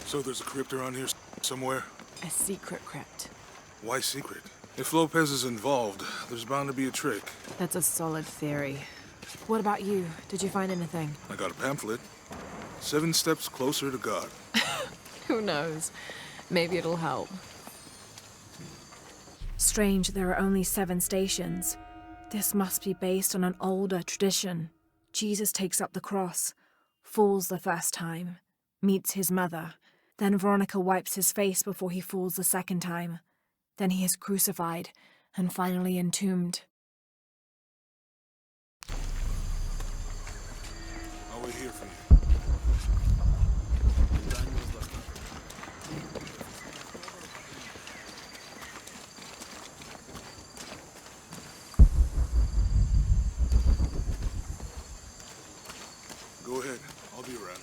So there's a crypt around here somewhere? A secret crypt. Why secret? If Lopez is involved, there's bound to be a trick. That's a solid theory. What about you? Did you find anything? I got a pamphlet. 7 steps closer to God. Who knows? Maybe it'll help. Strange, there are only 7 stations. This must be based on an older tradition. Jesus takes up the cross, falls the first time, meets his mother. Then Veronica wipes his face before he falls the second time. Then he is crucified and finally entombed. I'll wait here for you. Go ahead. I'll be around.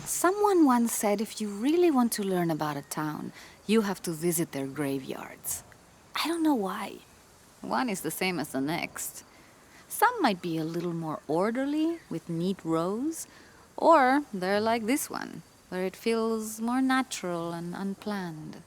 Someone once said if you really want to learn about a town, you have to visit their graveyards. I don't know why. One is the same as the next. Some might be a little more orderly, with neat rows, or they're like this one, where it feels more natural and unplanned.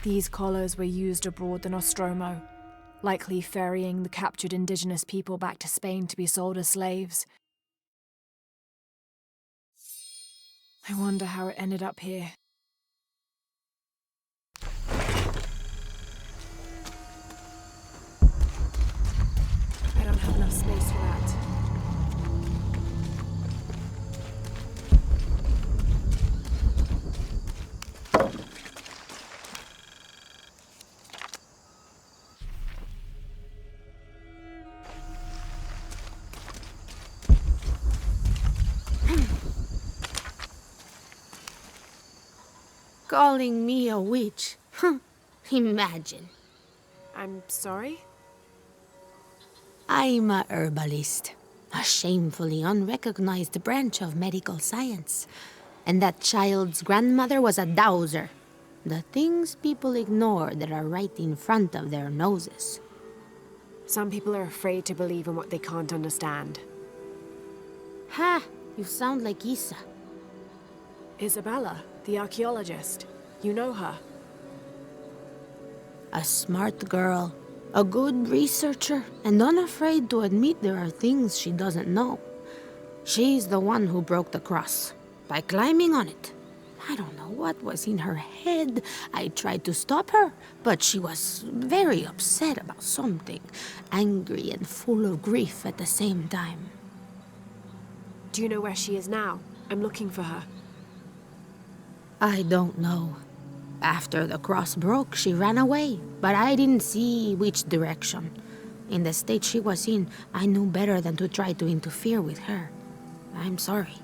These collars were used abroad in Nostromo, likely ferrying the captured indigenous people back to Spain to be sold as slaves. I wonder how it ended up here. I don't have enough space for that. Calling me a witch? Imagine. I'm sorry? I'm a herbalist, a shamefully unrecognized branch of medical science. And that child's grandmother was a dowser. The things people ignore that are right in front of their noses. Some people are afraid to believe in what they can't understand. Ha! You sound like Isa. Isabella, the archaeologist. You know her. A smart girl, a good researcher, and unafraid to admit there are things she doesn't know. She's the one who broke the cross, by climbing on it. I don't know what was in her head. I tried to stop her, but she was very upset about something, angry and full of grief at the same time. Do you know where she is now? I'm looking for her. I don't know. After the cross broke, she ran away, but I didn't see which direction. In the state she was in, I knew better than to try to interfere with her. I'm sorry.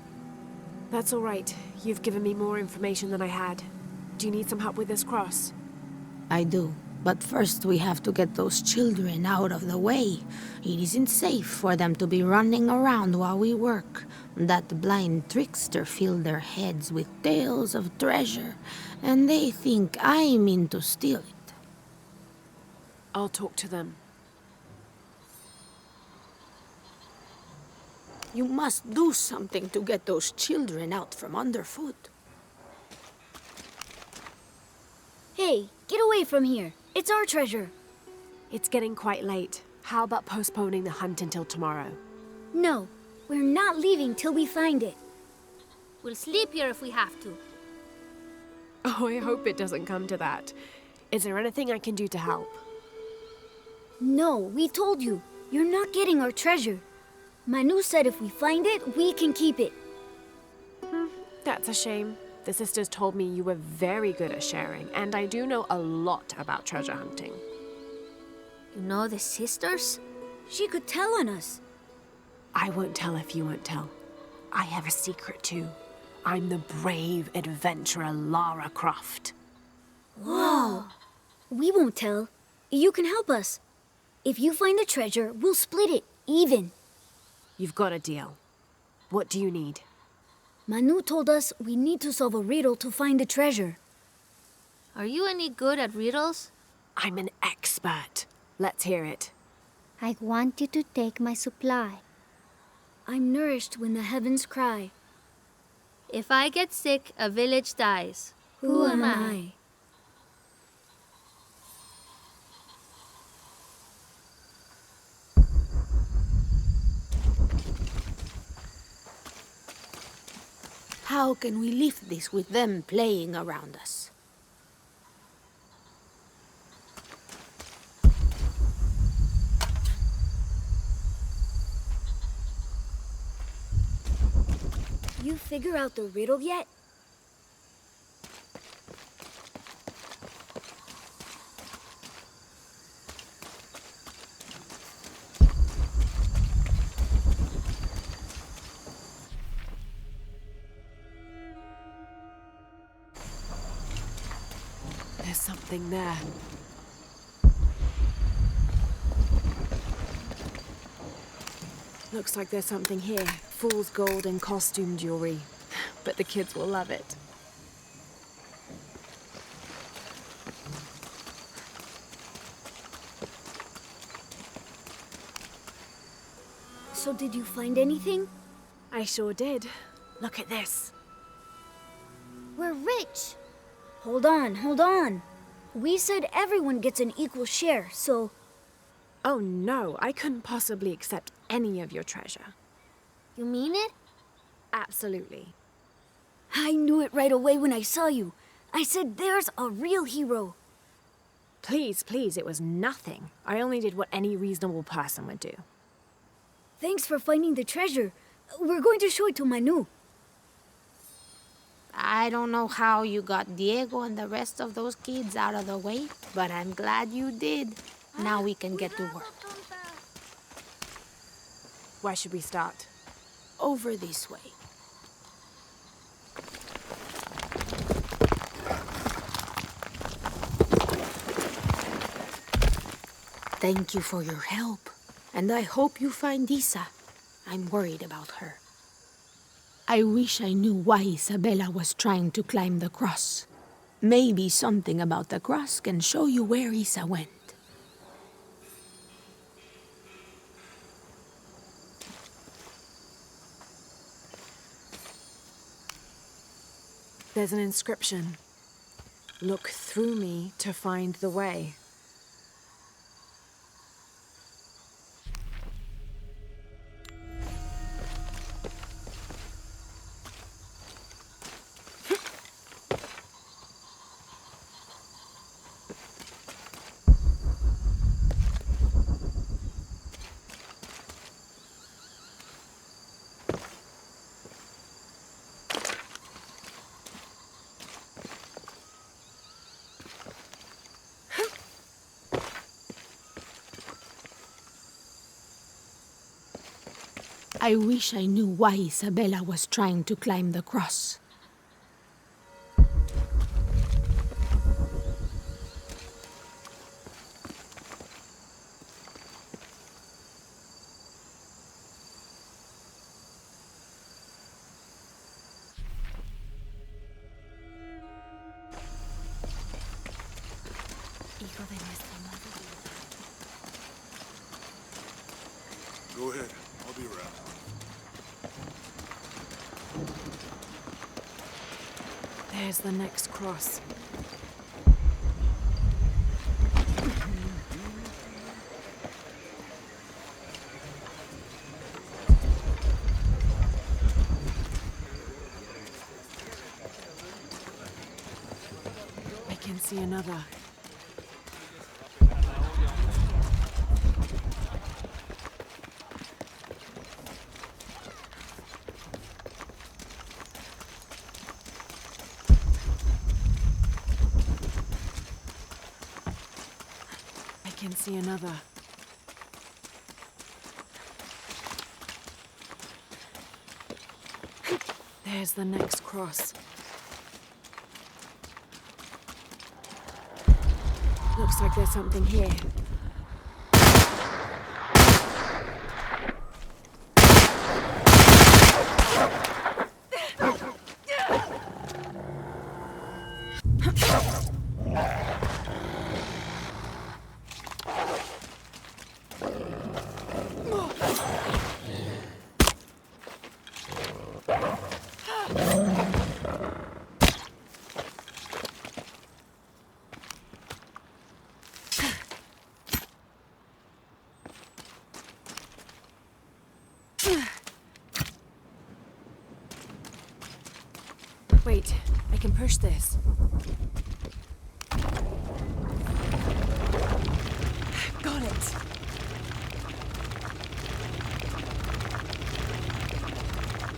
That's all right. You've given me more information than I had. Do you need some help with this cross? I do. But first we have to get those children out of the way. It isn't safe for them to be running around while we work. That blind trickster filled their heads with tales of treasure, and they think I mean to steal it. I'll talk to them. You must do something to get those children out from underfoot. Hey, get away from here. It's our treasure. It's getting quite late. How about postponing the hunt until tomorrow? No, we're not leaving till we find it. We'll sleep here if we have to. Oh, I hope it doesn't come to that. Is there anything I can do to help? No, we told you. You're not getting our treasure. Manu said if we find it, we can keep it. That's a shame. The sisters told me you were very good at sharing, and I do know a lot about treasure hunting. You know the sisters? She could tell on us. I won't tell if you won't tell. I have a secret too. I'm the brave adventurer Lara Croft. Whoa! We won't tell. You can help us. If you find the treasure, we'll split it, even. You've got a deal. What do you need? Manu told us we need to solve a riddle to find the treasure. Are you any good at riddles? I'm an expert. Let's hear it. I want you to take my supply. I'm nourished when the heavens cry. If I get sick, a village dies. Who am I? How can we lift this with them playing around us? You figure out the riddle yet? There's something there. Looks like there's something here. Fool's gold and costume jewelry. But the kids will love it. So did you find anything? I sure did. Look at this. We're rich. Hold on, hold on. We said everyone gets an equal share, so... Oh no, I couldn't possibly accept any of your treasure. You mean it? Absolutely. I knew it right away when I saw you. I said there's a real hero. Please, please, it was nothing. I only did what any reasonable person would do. Thanks for finding the treasure. We're going to show it to Manu. I don't know how you got Diego and the rest of those kids out of the way, but I'm glad you did. Now we can get to work. Where should we start? Over this way. Thank you for your help. And I hope you find Isa. I'm worried about her. I wish I knew why Isabella was trying to climb the cross. Maybe something about the cross can show you where Isa went. There's an inscription. Look through me to find the way. I wish I knew why Isabella was trying to climb the cross. Go ahead. I'll be around. There's the next cross. I can see another. I can see another. There's the next cross. Looks like there's something here. Wait, I can push this. Got it!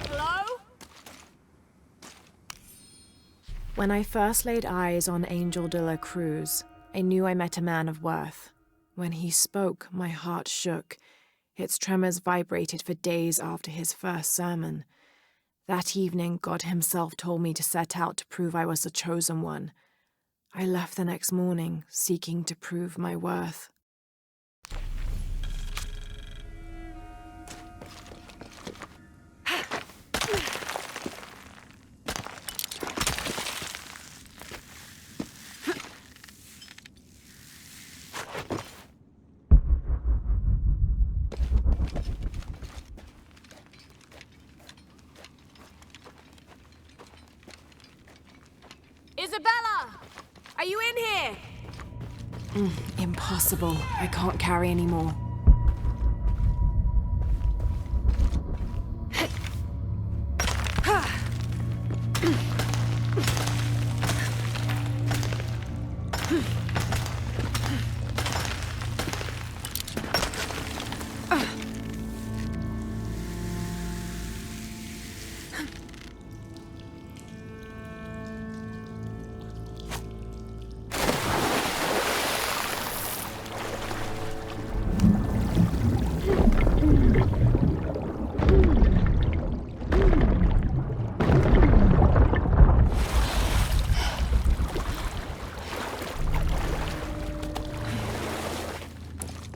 Hello? When I first laid eyes on Angel de la Cruz, I knew I met a man of worth. When he spoke, my heart shook. Its tremors vibrated for days after his first sermon. That evening, God himself told me to set out to prove I was the chosen one. I left the next morning, seeking to prove my worth. Isabella! Are you in here? Impossible. I can't carry anymore.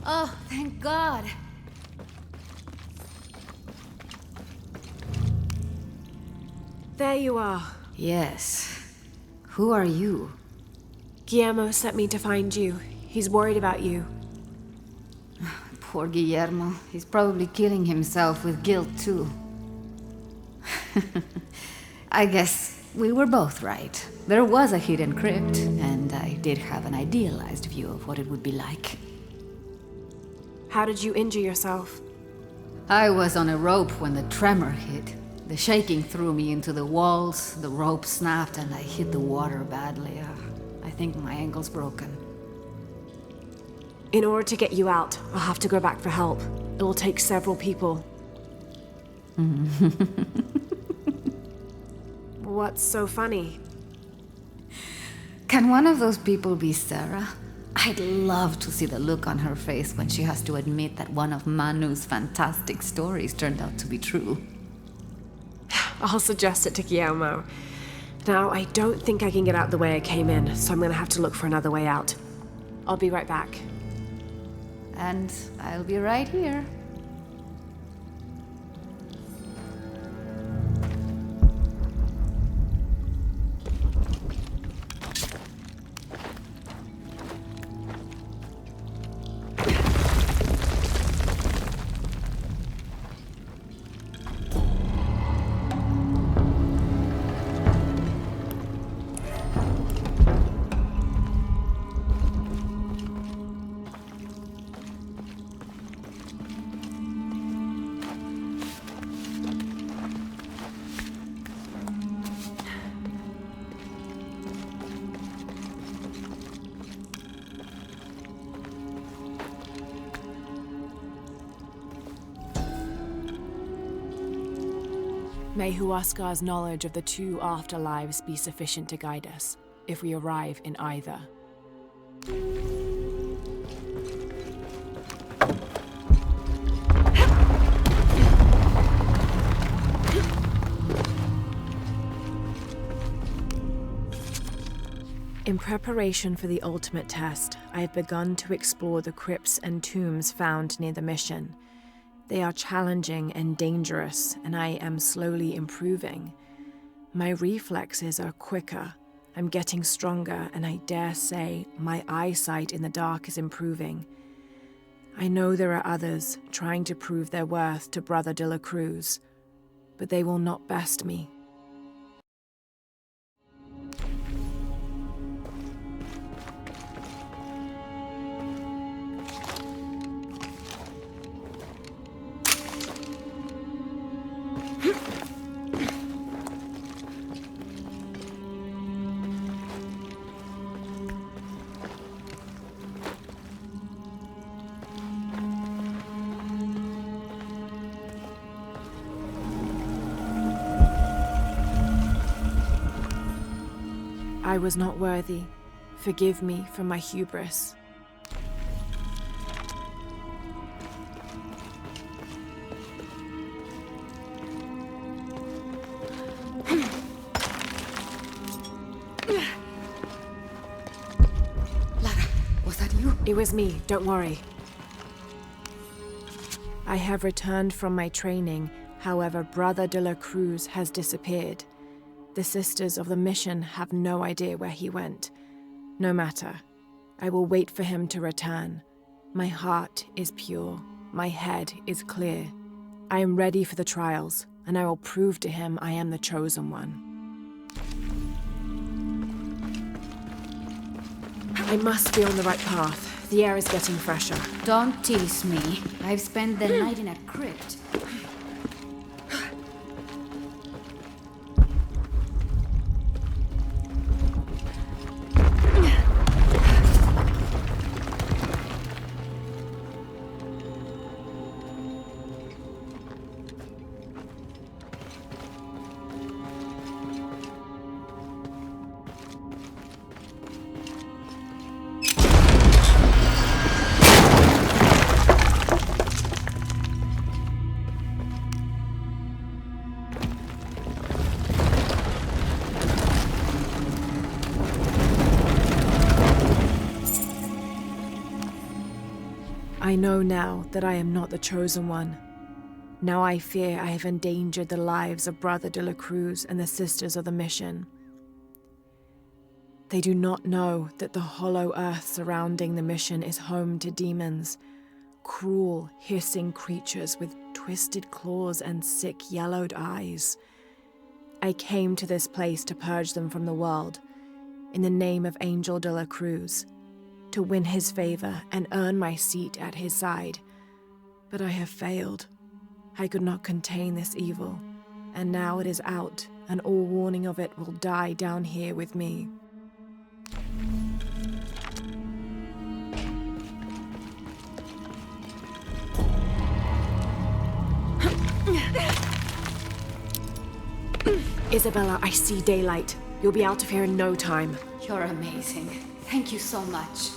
Oh, thank God. There you are. Yes. Who are you? Guillermo sent me to find you. He's worried about you. Poor Guillermo. He's probably killing himself with guilt, too. I guess we were both right. There was a hidden crypt, and I did have an idealized view of what it would be like. How did you injure yourself? I was on a rope when the tremor hit. The shaking threw me into the walls, the rope snapped, and I hit the water badly. I think my ankle's broken. In order to get you out, I'll have to go back for help. It will take several people. What's so funny? Can one of those people be Sarah? I'd love to see the look on her face when she has to admit that one of Manu's fantastic stories turned out to be true. I'll suggest it to Guillermo. Now, I don't think I can get out the way I came in, so I'm gonna have to look for another way out. I'll be right back. And I'll be right here. May Huascar's knowledge of the two afterlives be sufficient to guide us, if we arrive in either. In preparation for the ultimate test, I have begun to explore the crypts and tombs found near the mission. They are challenging and dangerous, and I am slowly improving. My reflexes are quicker, I'm getting stronger, and I dare say my eyesight in the dark is improving. I know there are others trying to prove their worth to Brother de la Cruz, but they will not best me. I was not worthy. Forgive me for my hubris. Lara, was that you? It was me, don't worry. I have returned from my training, however, Brother de la Cruz has disappeared. The sisters of the mission have no idea where he went. No matter. I will wait for him to return. My heart is pure. My head is clear. I am ready for the trials, and I will prove to him I am the chosen one. I must be on the right path. The air is getting fresher. Don't tease me. I've spent the night in a crypt. I know now that I am not the chosen one. Now I fear I have endangered the lives of Brother de la Cruz and the sisters of the mission. They do not know that the hollow earth surrounding the mission is home to demons, cruel, hissing creatures with twisted claws and sick, yellowed eyes. I came to this place to purge them from the world, in the name of Angel de la Cruz, to win his favor and earn my seat at his side. But I have failed. I could not contain this evil, and now it is out, and all warning of it will die down here with me. Isabella, I see daylight. You'll be out of here in no time. You're amazing. Thank you so much.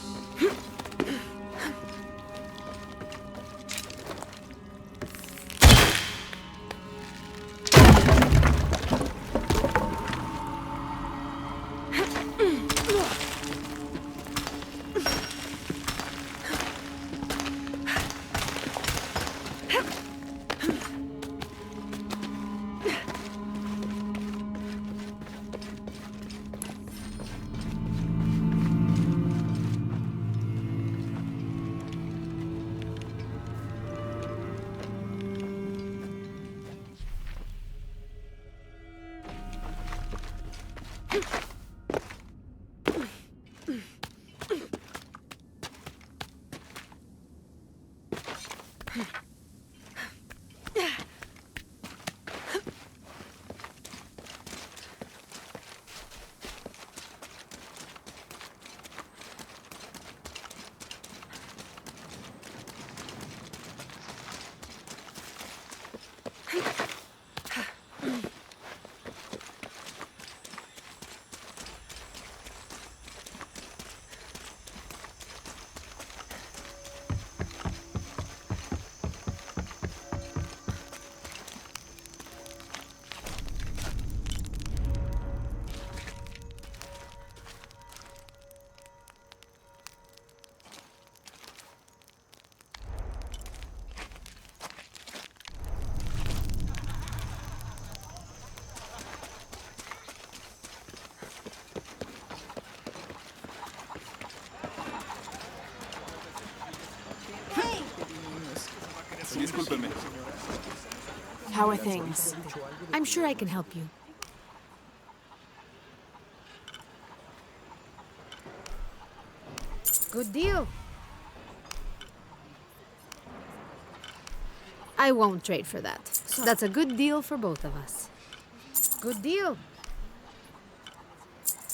How are things? I'm sure I can help you. Good deal. I won't trade for that. That's a good deal for both of us. Good deal.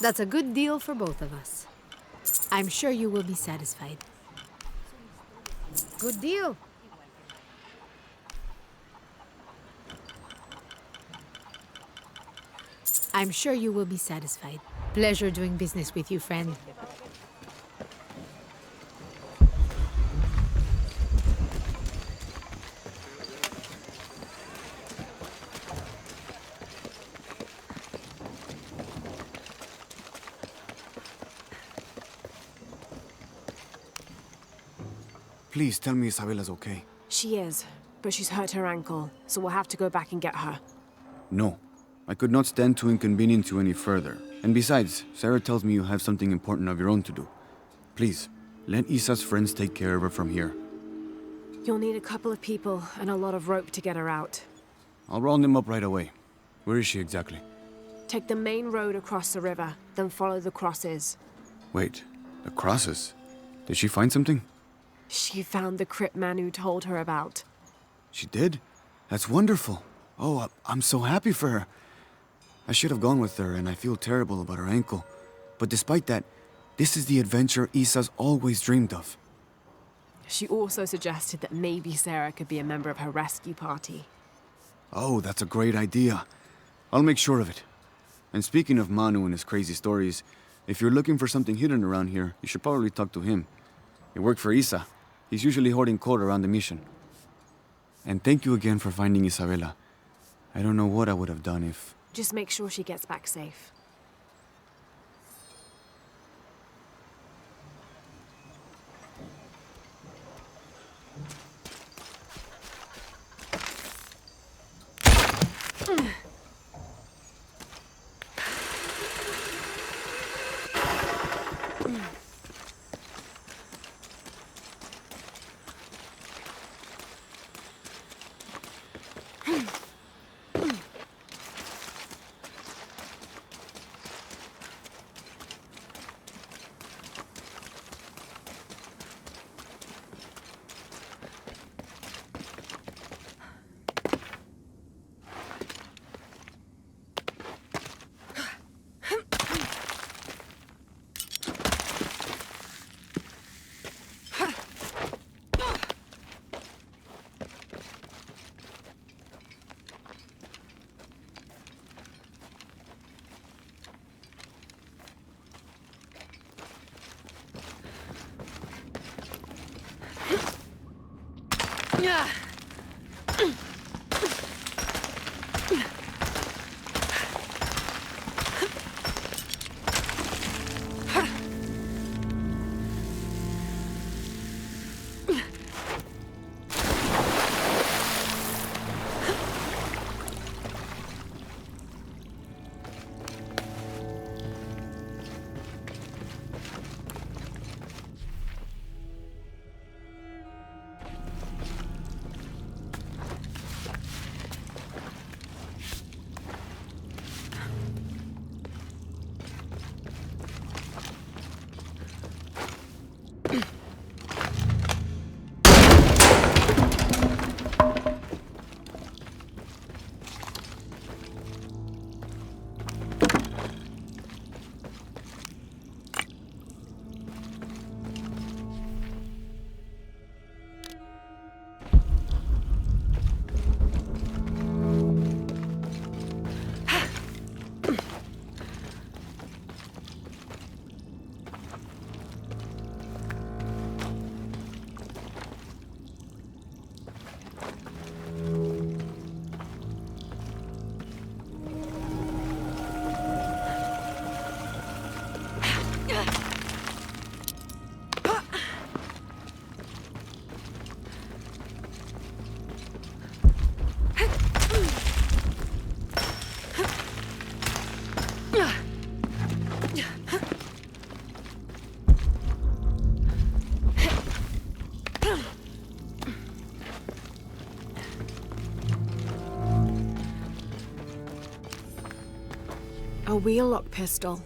That's a good deal for both of us. I'm sure you will be satisfied. Good deal. I'm sure you will be satisfied. Pleasure doing business with you, friend. Please tell me Isabella's okay. She is, but she's hurt her ankle, so we'll have to go back and get her. No. I could not stand to inconvenience you any further. And besides, Sarah tells me you have something important of your own to do. Please, let Isa's friends take care of her from here. You'll need a couple of people and a lot of rope to get her out. I'll round them up right away. Where is she exactly? Take the main road across the river, then follow the crosses. Wait, the crosses? Did she find something? She found the crypt man who told her about. She did? That's wonderful. Oh, I'm so happy for her. I should have gone with her, and I feel terrible about her ankle. But despite that, this is the adventure Isa's always dreamed of. She also suggested that maybe Sarah could be a member of her rescue party. Oh, that's a great idea. I'll make sure of it. And speaking of Manu and his crazy stories, if you're looking for something hidden around here, you should probably talk to him. He worked for Isa. He's usually hoarding coal around the mission. And thank you again for finding Isabella. I don't know what I would have done if... Just make sure she gets back safe. A wheel-lock pistol.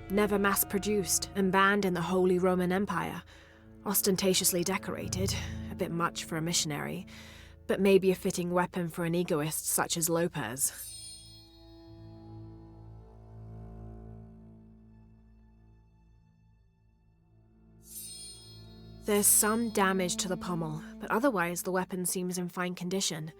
Never mass-produced and banned in the Holy Roman Empire. Ostentatiously decorated. A bit much for a missionary. But maybe a fitting weapon for an egoist such as Lopez. There's some damage to the pommel, but otherwise the weapon seems in fine condition.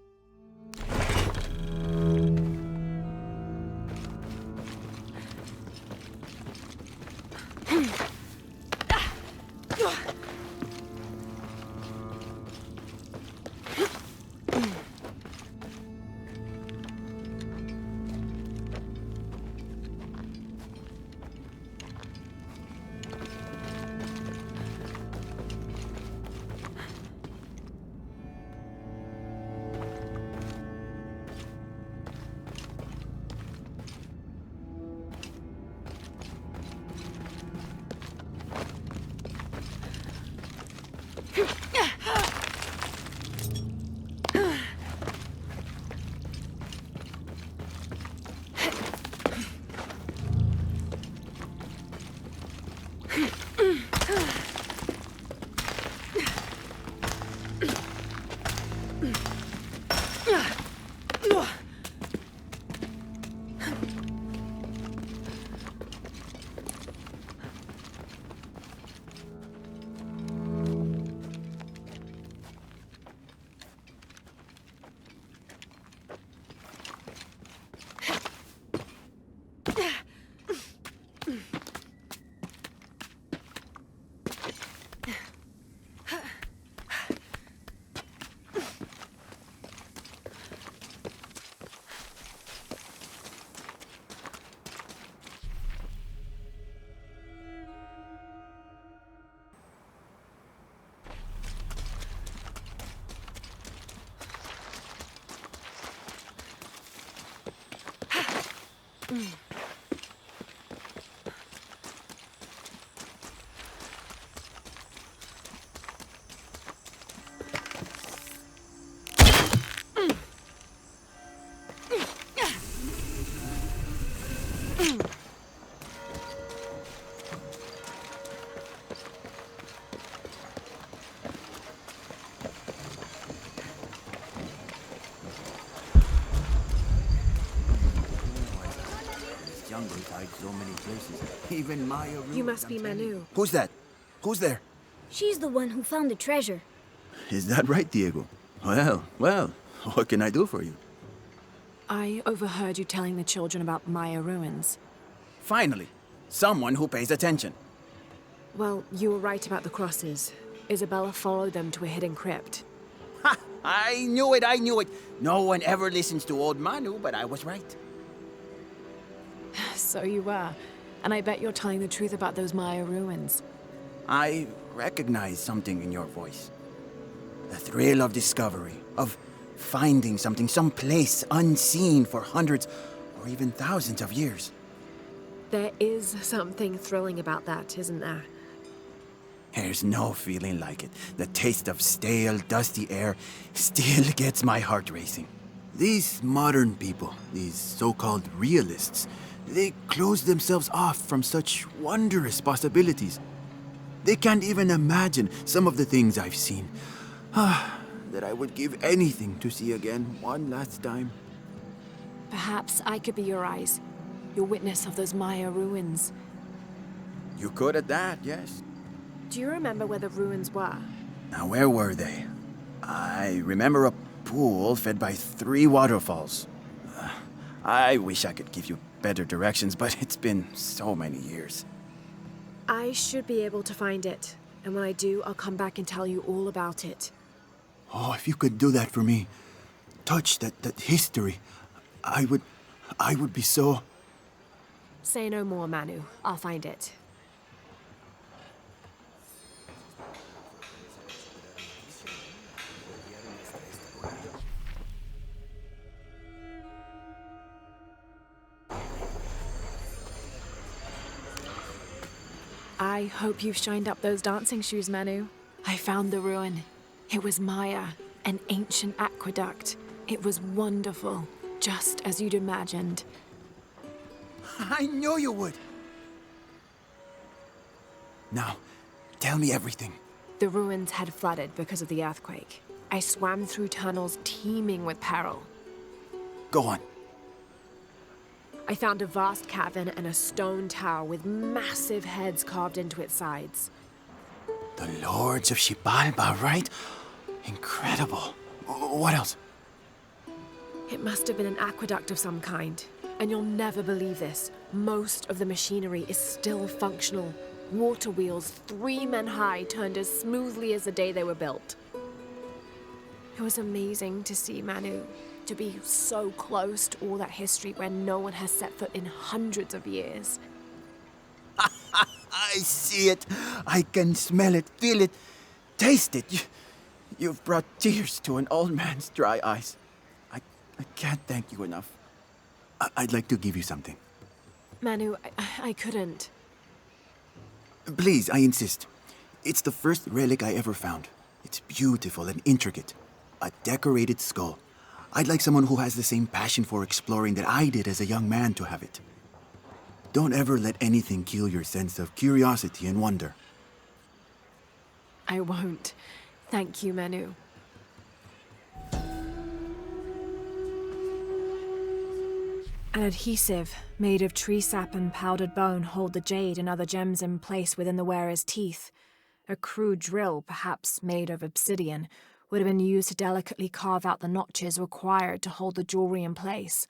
So many places. Even Maya. You must be Manu. Who's that? Who's there? She's the one who found the treasure. Is that right, Diego? Well, what can I do for you? I overheard you telling the children about Maya ruins. Finally, someone who pays attention. Well, you were right about the crosses. Isabella followed them to a hidden crypt. Ha! I knew it. No one ever listens to old Manu, but I was right. So you were. And I bet you're telling the truth about those Maya ruins. I recognize something in your voice. The thrill of discovery, of finding something someplace unseen for hundreds or even thousands of years. There is something thrilling about that, isn't there? There's no feeling like it. The taste of stale, dusty air still gets my heart racing. These modern people, these so-called realists, they close themselves off from such wondrous possibilities. They can't even imagine some of the things I've seen. That I would give anything to see again one last time. Perhaps I could be your eyes, your witness of those Maya ruins. You could at that, yes. Do you remember where the ruins were? Now, where were they? I remember a pool fed by 3 waterfalls. I wish I could give you better directions, but it's been so many years. I should be able to find it. And when I do, I'll come back and tell you all about it. Oh, if you could do that for me. Touch that history. I would be so... Say no more, Manu. I'll find it. I hope you've shined up those dancing shoes, Manu. I found the ruin. It was Maya, an ancient aqueduct. It was wonderful, just as you'd imagined. I knew you would. Now, tell me everything. The ruins had flooded because of the earthquake. I swam through tunnels teeming with peril. Go on. I found a vast cavern and a stone tower with massive heads carved into its sides. The Lords of Xibalba, right? Incredible. What else? It must have been an aqueduct of some kind. And you'll never believe this. Most of the machinery is still functional. Water wheels, 3 men high, turned as smoothly as the day they were built. It was amazing to see Manu, to be so close to all that history where no one has set foot in hundreds of years. I see it. I can smell it, feel it, taste it. You've brought tears to an old man's dry eyes. I can't thank you enough. I'd like to give you something. Manu, I couldn't. Please, I insist. It's the first relic I ever found. It's beautiful and intricate. A decorated skull. I'd like someone who has the same passion for exploring that I did as a young man to have it. Don't ever let anything kill your sense of curiosity and wonder. I won't. Thank you, Manu. An adhesive made of tree sap and powdered bone hold the jade and other gems in place within the wearer's teeth. A crude drill, perhaps made of obsidian, would have been used to delicately carve out the notches required to hold the jewelry in place.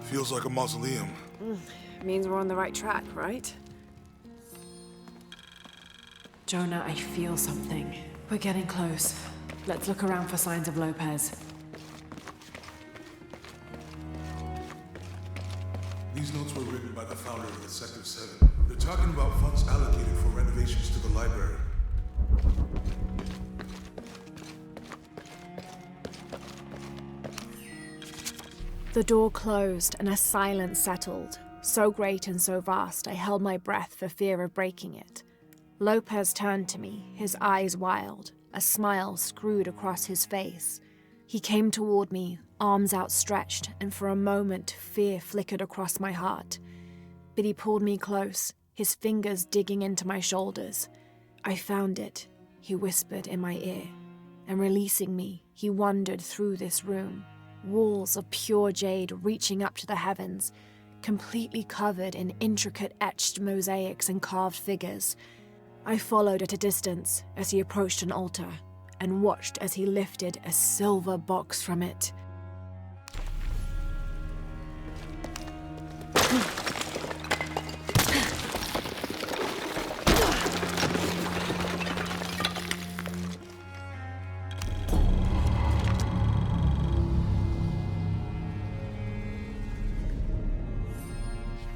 Feels like a mausoleum. Means we're on the right track, right? Jonah, I feel something. We're getting close. Let's look around for signs of Lopez. These notes were written by the founder of the Sector 7. They're talking about funds allocated for renovations to the library. The door closed and a silence settled, so great and so vast I held my breath for fear of breaking it. Lopez turned to me, his eyes wild, a smile screwed across his face. He came toward me, arms outstretched, and for a moment fear flickered across my heart. But he pulled me close, his fingers digging into my shoulders. I found it, he whispered in my ear, and releasing me, he wandered through this room. Walls of pure jade reaching up to the heavens, completely covered in intricate etched mosaics and carved figures. I followed at a distance as he approached an altar and watched as he lifted a silver box from it.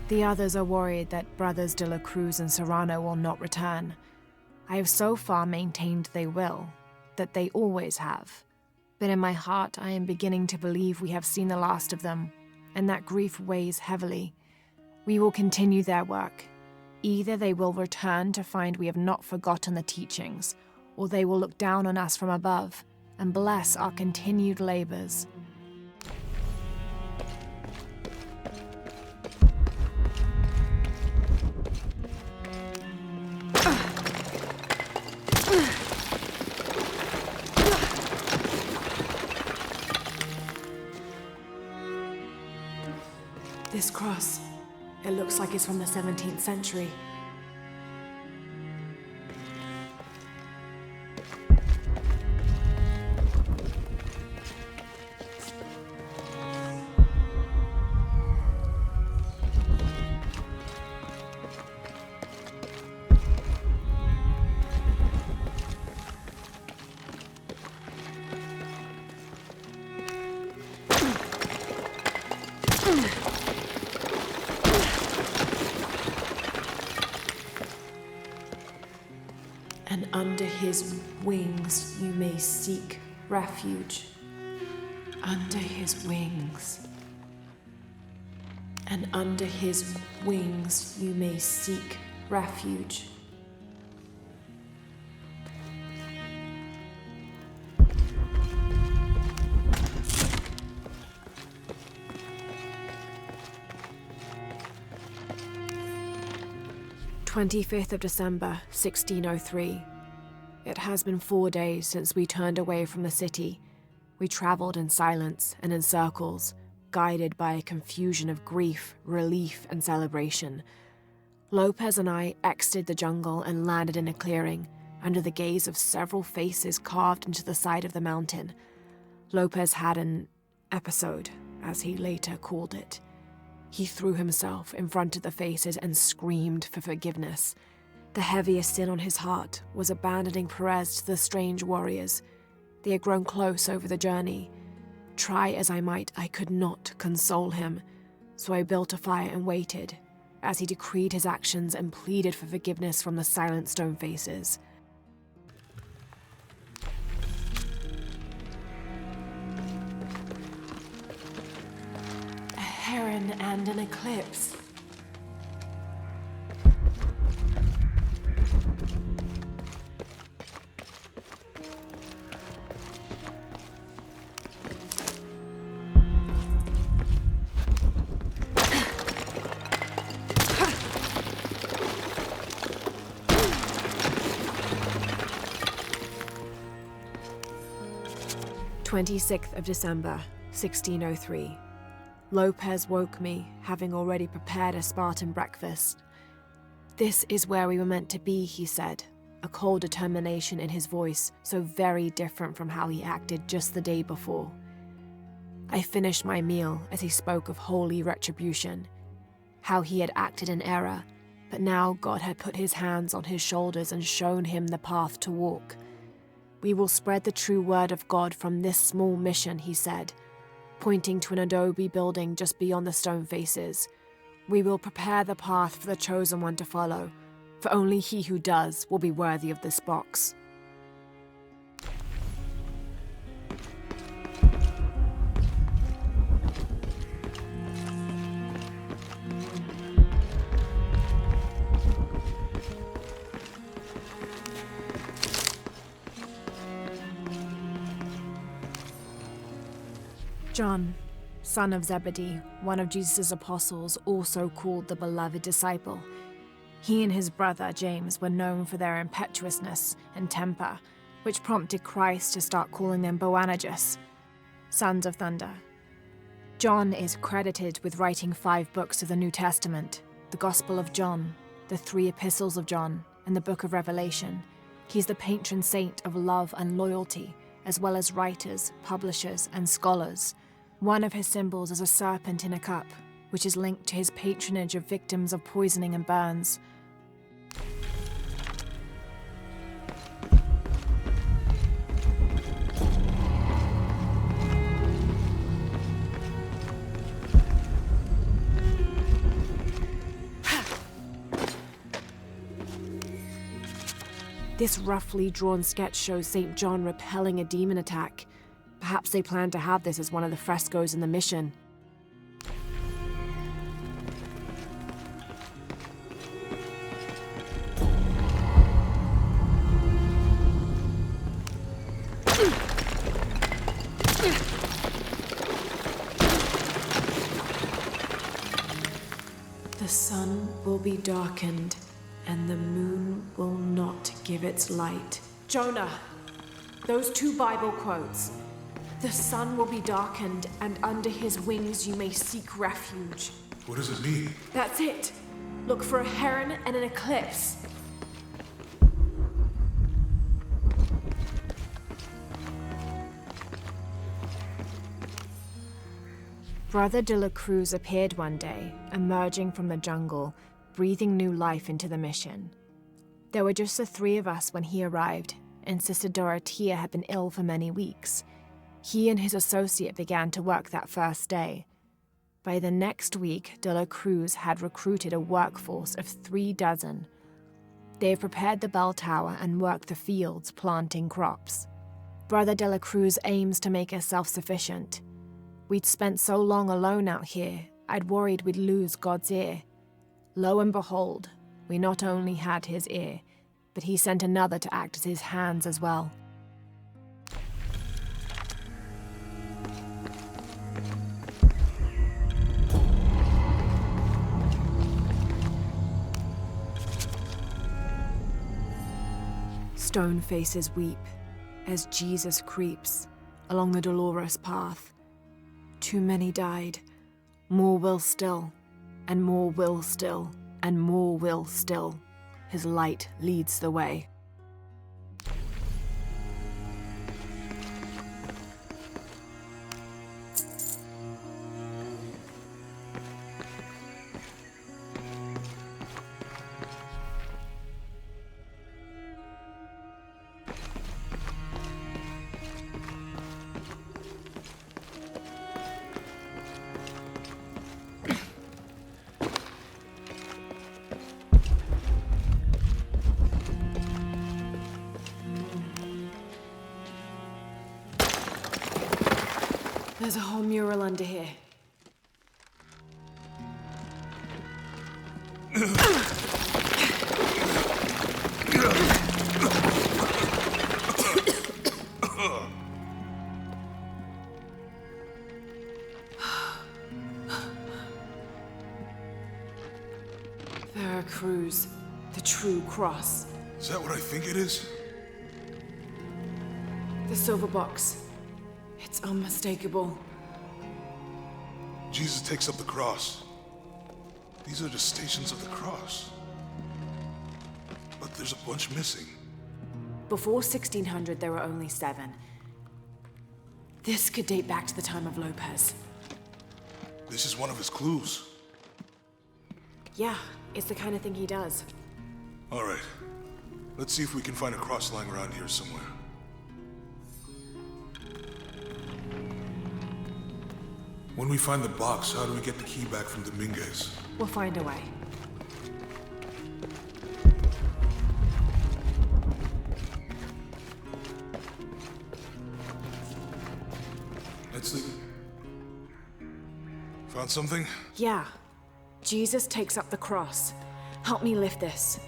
The others are worried that Brothers de la Cruz and Serrano will not return. I have so far maintained they will, that they always have. But in my heart, I am beginning to believe we have seen the last of them, and that grief weighs heavily. We will continue their work. Either they will return to find we have not forgotten the teachings, or they will look down on us from above and bless our continued labors. This cross, it looks like it's from the 17th century. under his wings you may seek refuge. Under his wings. And under his wings you may seek refuge. "25th of December, 1603. It has been 4 days since we turned away from the city. We traveled in silence and in circles, guided by a confusion of grief, relief, and celebration. Lopez and I exited the jungle and landed in a clearing, under the gaze of several faces carved into the side of the mountain. Lopez had an episode, as he later called it. He threw himself in front of the faces and screamed for forgiveness. The heaviest sin on his heart was abandoning Perez to the strange warriors. They had grown close over the journey. Try as I might, I could not console him, so I built a fire and waited, as he decreed his actions and pleaded for forgiveness from the silent stone faces. A heron and an eclipse. "26th of December, 1603. Lopez woke me, having already prepared a Spartan breakfast. This is where we were meant to be, he said, a cold determination in his voice, so very different from how he acted just the day before. I finished my meal as he spoke of holy retribution, how he had acted in error, but now God had put his hands on his shoulders and shown him the path to walk. We will spread the true word of God from this small mission, he said, pointing to an adobe building just beyond the stone faces. We will prepare the path for the chosen one to follow, for only he who does will be worthy of this box. John, son of Zebedee, one of Jesus' apostles, also called the beloved disciple. He and his brother James were known for their impetuousness and temper, which prompted Christ to start calling them Boanerges, sons of thunder. John is credited with writing 5 books of the New Testament, the Gospel of John, the 3 epistles of John, and the Book of Revelation. He's the patron saint of love and loyalty, as well as writers, publishers, and scholars. One of his symbols is a serpent in a cup, which is linked to his patronage of victims of poisoning and burns. This roughly drawn sketch shows St. John repelling a demon attack. Perhaps they plan to have this as one of the frescoes in the mission. The sun will be darkened, and the moon will not give its light. Jonah, those 2 Bible quotes. The sun will be darkened, and under his wings you may seek refuge. What does it mean? That's it. Look for a heron and an eclipse. Brother de la Cruz appeared one day, emerging from the jungle, breathing new life into the mission. There were just the 3 of us when he arrived, and Sister Dorothea had been ill for many weeks. He and his associate began to work that first day. By the next week, de la Cruz had recruited a workforce of 3 dozen. They've prepared the bell tower and worked the fields planting crops. Brother de la Cruz aims to make us self-sufficient. We'd spent so long alone out here, I'd worried we'd lose God's ear. Lo and behold, we not only had his ear, but he sent another to act as his hands as well. Stone faces weep as Jesus creeps along the dolorous path. Too many died, more will still, and more will still, and more will still. His light leads the way. There's a whole mural under here. Veracruz, the true cross. Is that what I think it is? The silver box. It's unmistakable. Jesus takes up the cross. These are the stations of the cross. But there's a bunch missing. Before 1600, there were only 7. This could date back to the time of Lopez. This is one of his clues. Yeah, it's the kind of thing he does. All right. Let's see if we can find a cross lying around here somewhere. When we find the box, how do we get the key back from Dominguez? We'll find a way. Let's leave. Found something? Yeah. Jesus takes up the cross. Help me lift this.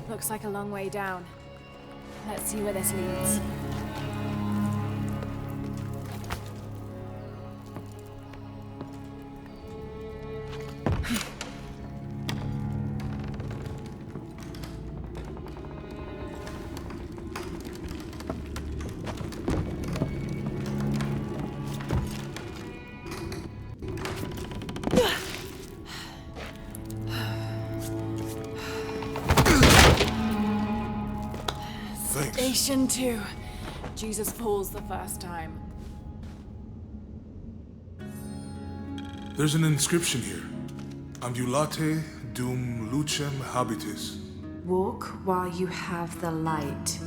Looks like a long way down. Let's see where this leads. Station 2. Jesus falls the first time. There's an inscription here. Ambulate dum lucem habitis. Walk while you have the light.